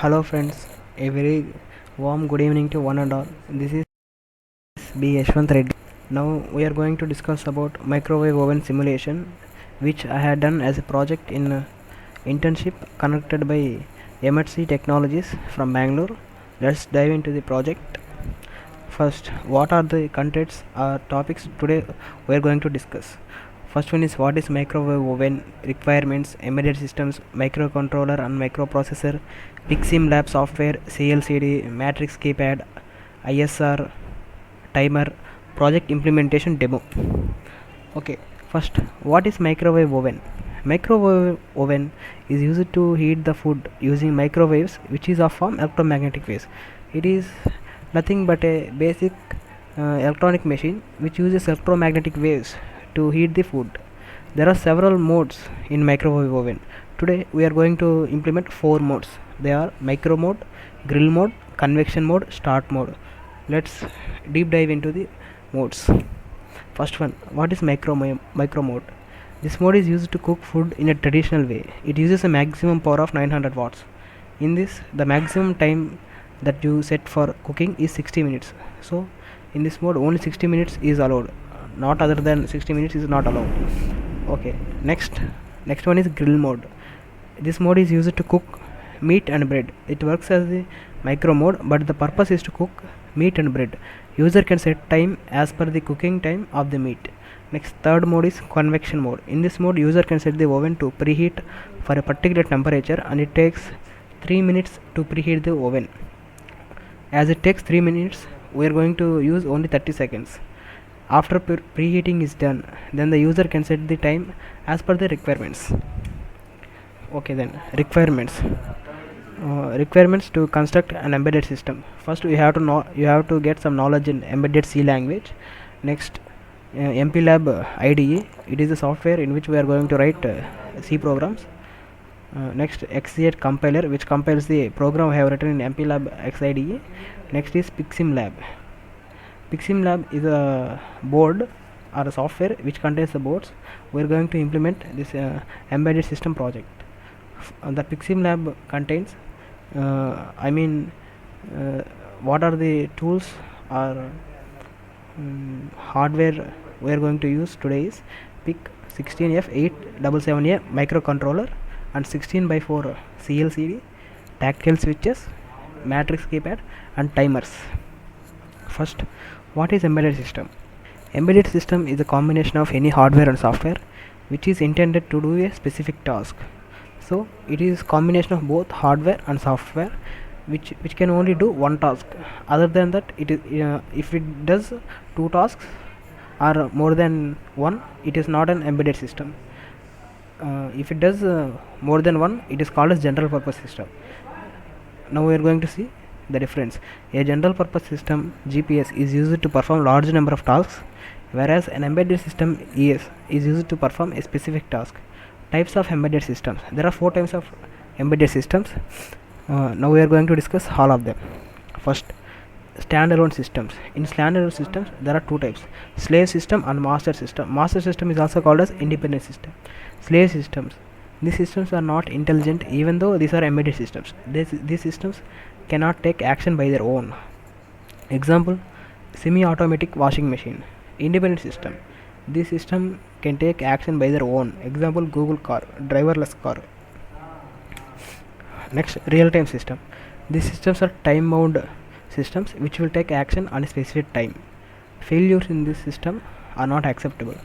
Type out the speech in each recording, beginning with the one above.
Hello friends, a very warm good evening to one and all. This is B. Yashwant Reddy. Now we are going to discuss about microwave oven simulation, which I had done as a project in internship conducted by MHC Technologies from Bangalore. Let's dive into the project. First, what are the contents or topics today we are going to discuss? First one is what is microwave oven, requirements, embedded systems, microcontroller and microprocessor, Pixim Lab software, CLCD, matrix keypad, ISR, timer, project implementation demo. Okay, first, what is microwave oven? Microwave oven is used to heat the food using microwaves, which is of form electromagnetic waves. It is nothing but a basic electronic machine which uses electromagnetic waves to heat the food. There are several modes in microwave oven. Today we are going to implement four modes. They are micro mode, grill mode, convection mode, start mode. Let's deep dive into the modes. First one, what is micro mode? This mode is used to cook food in a traditional way. It uses a maximum power of 900 watts. In this, the maximum time that you set for cooking is 60 minutes. So, in this mode, only 60 minutes is allowed. Not other than 60 minutes is not allowed. Okay, next one is grill mode. This mode is used to cook meat and bread. It works as the micro mode, but the purpose is to cook meat and bread. User can set time as per the cooking time of the meat. Next, third mode is convection mode. In this mode, user can set the oven to preheat for a particular temperature, and it takes 3 minutes to preheat the oven. As it takes 3 minutes, we are going to use only 30 seconds. After preheating is done, then the user can set the time as per the requirements. Okay, then requirements to construct an embedded system. First, you have to get some knowledge in embedded C language. Next, MPLAB IDE. It is a software in which we are going to write C programs. Next, XZ compiler, which compiles the program I have written in MPLAB XIDE. Next is Pixim Lab. Pixim Lab is a board or a software which contains the boards. We are going to implement this embedded system project. The Pixim Lab contains what are the tools or hardware we are going to use today is PIC 16F877A microcontroller and 16x4 CLCD, tactile switches, matrix keypad and timers. First, what is embedded system? Embedded system is a combination of any hardware and software which is intended to do a specific task. So it is combination of both hardware and software which can only do one task. Other than that, it is if it does two tasks or more than one, it is not an embedded system. If it does more than one, it is called as general purpose system. Now we are going to see the difference. A general purpose system GPS is used to perform large number of tasks, whereas an embedded system ES is used to perform a specific task. Types of embedded systems. There are four types of embedded systems. Now we are going to discuss all of them. First, standalone systems. In standalone systems, there are two types: slave system and master system. Master system is also called as independent system. Slave systems. These systems are not intelligent, even though these are embedded systems. These systems cannot take action by their own. Example: semi-automatic washing machine. Independent system. This system can take action by their own. Example: Google car, driverless car. Next, real-time system. These systems are time-bound systems which will take action on a specific time. Failures in this system are not acceptable.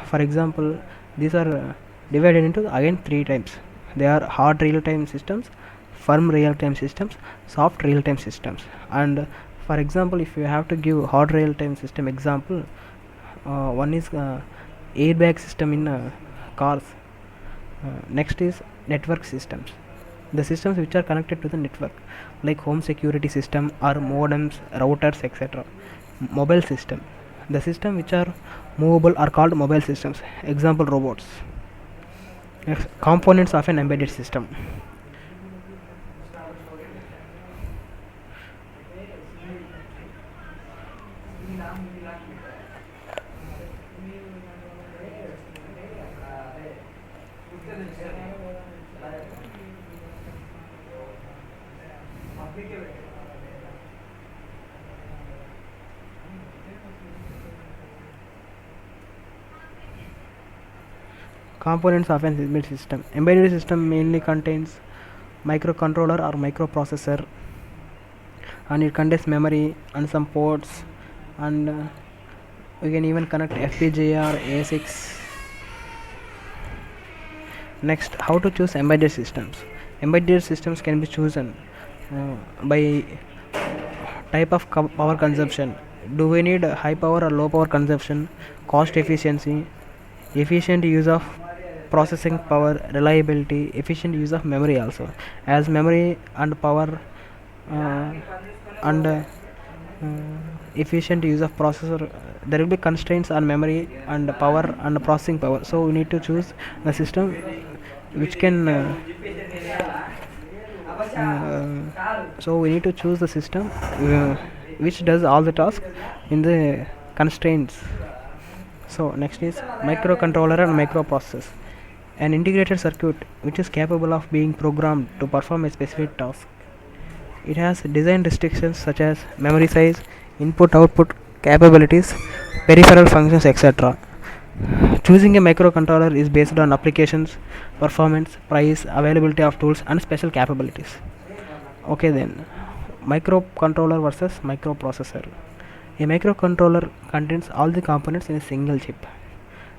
For example, these are divided into again three types. They are hard real-time systems, firm real-time systems, soft real-time systems. And for example, if you have to give hard real-time system example, one is airbag system in cars. Next is network systems. The systems which are connected to the network, like home security system or modems, routers, etc. Mobile system. The system which are movable are called mobile systems. Example: robots. Next, components of an embedded system. Components of an embedded system. Embedded system mainly contains microcontroller or microprocessor, and it contains memory and some ports, and we can even connect FPGA or ASICs. Next, how to choose embedded systems. Embedded systems can be chosen by type of power consumption. Do we need high power or low power consumption, cost efficiency, efficient use of processing power, reliability, efficient use of memory also. As memory and power uh, and efficient use of processor, there will be constraints on memory and power and processing power, so we need to choose the system which can so we need to choose the system which does all the tasks in the constraints. So next is microcontroller and microprocessor, an integrated circuit which is capable of being programmed to perform a specific task. It has design restrictions such as memory size, input output capabilities, peripheral functions, etc. Choosing a microcontroller is based on applications, performance, price, availability of tools, and special capabilities. Okay, then microcontroller versus microprocessor. A microcontroller contains all the components in a single chip.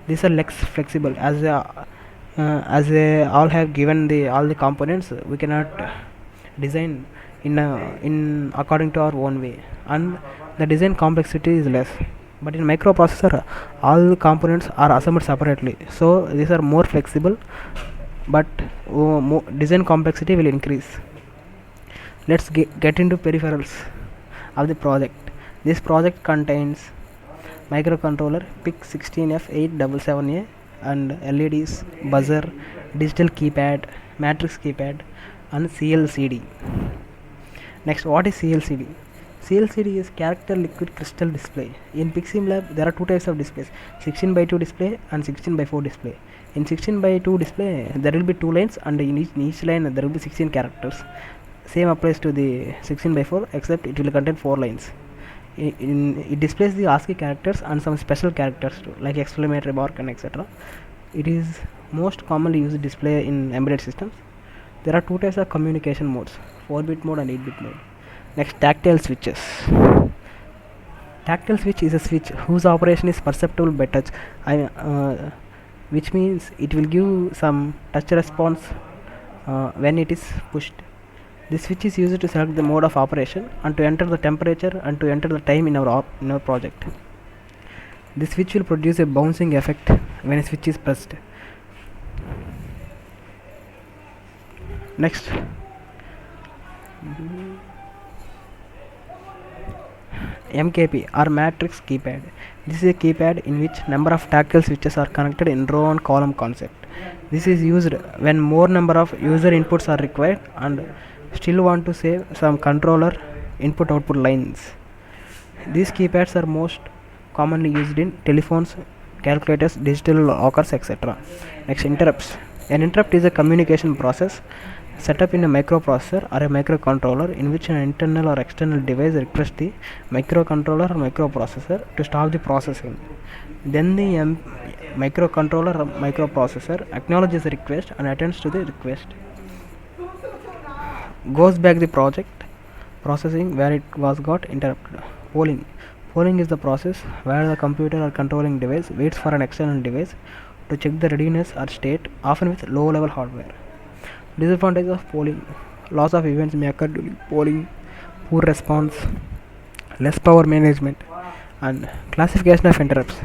These are less flexible as they all have given the all the components. We cannot design in according to our own way, and the design complexity is less. But in microprocessor, all the components are assembled separately, so these are more flexible, but design complexity will increase. Let's get into peripherals of the project. This project contains microcontroller PIC16F877A and LEDs, buzzer, digital keypad, matrix keypad, and CLCD. Next, what is CLCD? CLCD is character liquid crystal display. In PiximLab, there are two types of displays: 16 by 2 display and 16 by 4 display. In 16 by 2 display, there will be two lines, and in each line there will be 16 characters. Same applies to the 16 by 4, except it will contain 4 lines. It displays the ASCII characters and some special characters too, like exclamatory mark and etc. It is most commonly used display in embedded systems. There are two types of communication modes: 4-bit mode and 8-bit mode. Next, tactile switches. Tactile switch is a switch whose operation is perceptible by touch, which means it will give some touch response when it is pushed. This switch is used to select the mode of operation and to enter the temperature and to enter the time in our project. This switch will produce a bouncing effect when a switch is pressed. Next, MKP or matrix keypad. This is a keypad in which number of tactile switches are connected in row and column concept. This is used when more number of user inputs are required and still want to save some controller input output lines. These keypads are most commonly used in telephones, calculators, digital lockers, etc. Next, interrupts. An interrupt is a communication process set up in a microprocessor or a microcontroller in which an internal or external device requests the microcontroller or microprocessor to stop the processing. Then the microcontroller or microprocessor acknowledges the request and attends to the request. Goes back the project processing where it was got interrupted. Polling is the process where the computer or controlling device waits for an external device to check the readiness or state, often with low level hardware. Disadvantages of polling: loss of events may occur during polling, poor response, less power management, and classification of interrupts.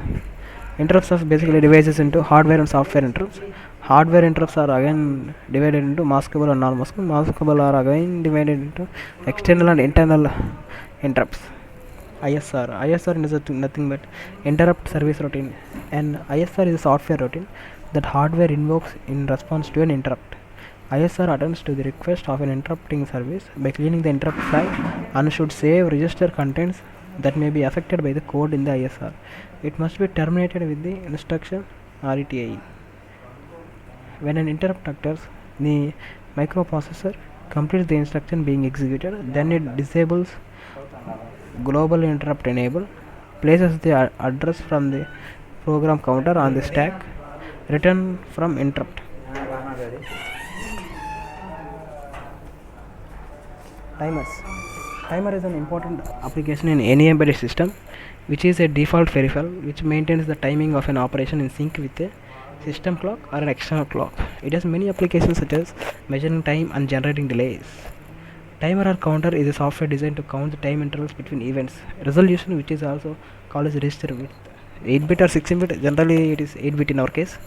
Interrupts are basically devices into hardware and software interrupts. Hardware interrupts are again divided into maskable and non-maskable. Maskable are again divided into external and internal interrupts. ISR is nothing but interrupt service routine. An ISR is a software routine that hardware invokes in response to an interrupt. ISR attends to the request of an interrupting service by cleaning the interrupt flag and should save register contents that may be affected by the code in the ISR. It must be terminated with the instruction RETI. When an interrupt occurs, the microprocessor completes the instruction being executed, then it disables global interrupt enable, places the address from the program counter on the stack, return from interrupt. Timers. Timer is an important application in any embedded system, which is a default peripheral which maintains the timing of an operation in sync with a system clock or an external clock. It has many applications such as measuring time and generating delays. Timer or counter is a software designed to count the time intervals between events. Resolution, which is also called as register width, 8-bit or 16-bit. Generally, it is 8-bit in our case.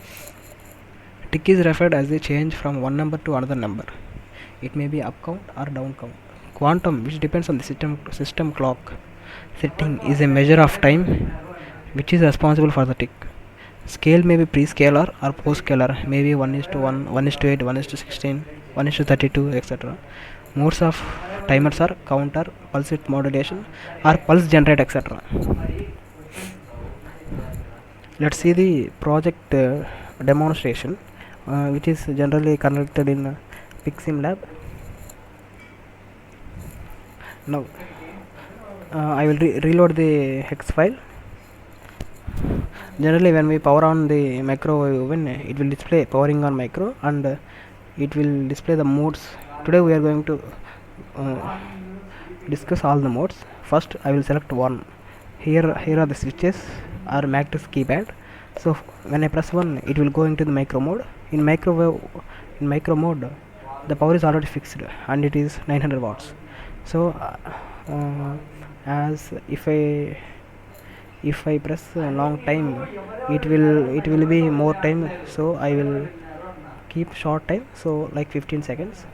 Tick is referred as the change from one number to another number. It may be up count or down count. Quantum, which depends on the system clock setting, is a measure of time which is responsible for the tick. Scale may be pre-scalar or post-scalar, maybe 1:1, 1:8, 1:16, 1:32, etc. Modes of timers are counter, pulse width modulation, or pulse generate, etc. Let's see the project demonstration, which is generally conducted in PixSim Lab. Now I will reload the hex file. Generally, when we power on the microwave oven, it will display powering on micro, and it will display the modes. Today we are going to discuss all the modes. First, I will select one. Here are the switches or matrix keypad. So when I press 1, it will go into the micro mode. In micro mode, the power is already fixed and it is 900 watts. So as if I press a long time, it will be more time, so I will keep short time, so like 15 seconds,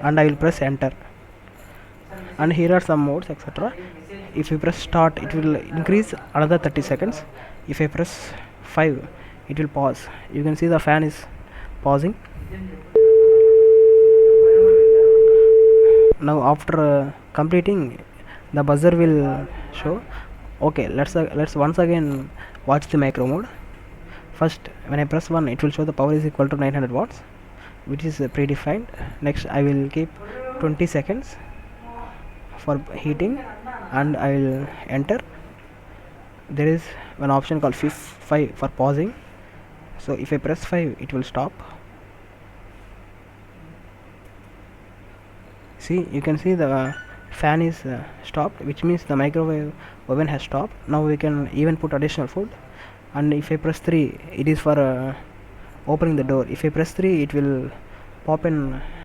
and I will press enter. And here are some modes, etc. If you press start, it will increase another 30 seconds. If I press 5, it will pause. You can see the fan is pausing. Now after completing, the buzzer will show. Okay, let's once again watch the micro mode. First, when I press 1, it will show the power is equal to 900 watts, which is predefined. Next, I will keep 20 seconds for heating, and I will enter. There is one option called 5 for pausing. So if I press 5, it will stop. See, you can see the fan is stopped, which means the microwave oven has stopped. Now we can even put additional food. And if I press 3, it is for opening the door. If I press 3, it will pop in